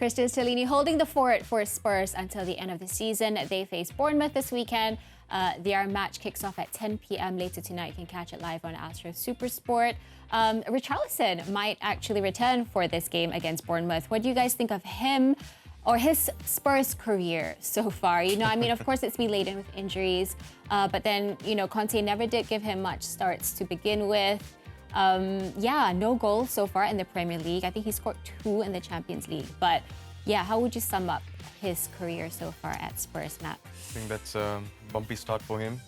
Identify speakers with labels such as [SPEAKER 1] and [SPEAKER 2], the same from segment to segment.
[SPEAKER 1] Cristian Stellini holding the fort for Spurs until the end of the season. They face Bournemouth this weekend. Their match kicks off at 10 p.m. later tonight. You can catch it live on Astro Supersport. Richarlison might actually return for this game against Bournemouth. What do you guys think of him or his Spurs career so far? You know, I mean, of course, it's been laden with injuries, but then, you know, Conte never did give him much starts to begin with. No goals so far in the Premier League. I think he scored 2 in the Champions League. But yeah, how would you sum up his career so far at Spurs, Matt?
[SPEAKER 2] I think that's a bumpy start for him,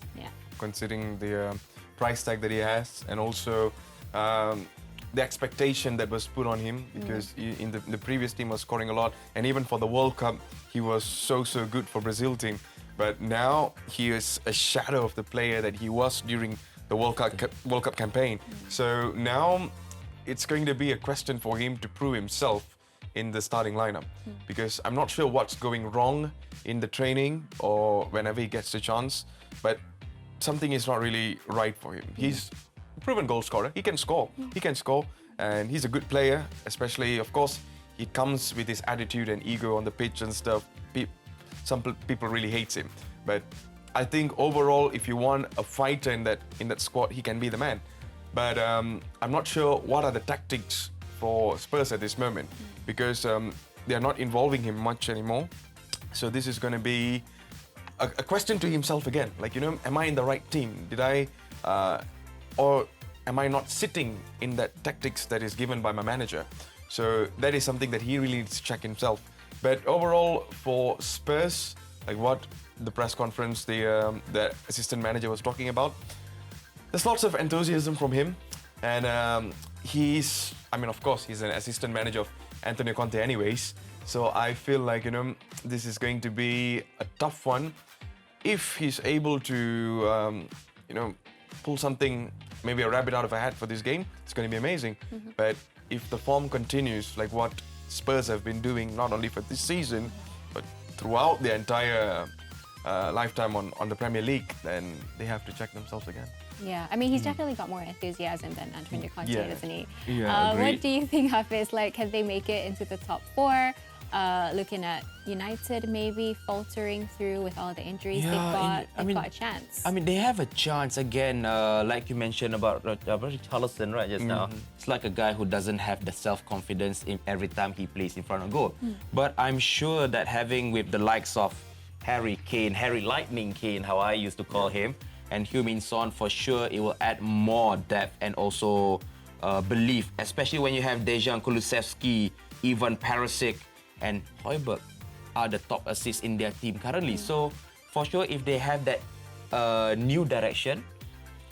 [SPEAKER 2] considering the price tag that he has, and also the expectation that was put on him, because in the previous team was scoring a lot, and even for the World Cup, he was so good for Brazil team. But now he is a shadow of the player that he was during the World Cup campaign. So now it's going to be a question for him to prove himself in the starting lineup, because I'm not sure what's going wrong in the training or whenever he gets the chance, but something is not really right for him. He's a proven goal scorer. He can score. He can score, and he's a good player, especially, of course, he comes with his attitude and ego on the pitch and stuff. Some people really hates him, but I think overall, if you want a fighter in that squad, he can be the man. But I'm not sure what are the tactics for Spurs at this moment, because they are not involving him much anymore. So this is going to be a question to himself again. Like, you know, am I in the right team? Did I, or am I not sitting in that tactics that is given by my manager? So that is something that he really needs to check himself. But overall, for Spurs, like what the press conference, the assistant manager was talking about, there's lots of enthusiasm from him, and of course, he's an assistant manager of Antonio Conte anyways, so I feel like, you know, this is going to be a tough one. If he's able to, pull something, maybe a rabbit out of a hat for this game, it's going to be amazing. But if the form continues like what Spurs have been doing, not only for this season, but throughout the entire lifetime on the Premier League, then they have to check themselves again.
[SPEAKER 1] Yeah, I mean, he's definitely got more enthusiasm than Antonio Conte, doesn't he?
[SPEAKER 2] Yeah,
[SPEAKER 1] what do you think, Hafiz? Like, can they make it into the top 4? Looking at United maybe faltering through with all the injuries they've got a chance.
[SPEAKER 3] I mean, they have a chance again, like you mentioned about Richarlison right just now. It's like a guy who doesn't have the self-confidence in every time he plays in front of goal. But I'm sure that having with the likes of Harry Lightning Kane, how I used to call him, and Heung-min Son, for sure it will add more depth and also belief, especially when you have Dejan Kulusevski, Ivan Perisic, and Højbjerg are the top assists in their team currently. So for sure, if they have that new direction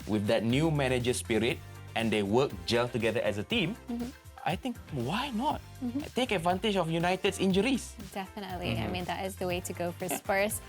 [SPEAKER 3] with that new manager spirit and they work gel together as a team, I think why not take advantage of United's injuries?
[SPEAKER 1] Definitely. I mean, that is the way to go for Spurs.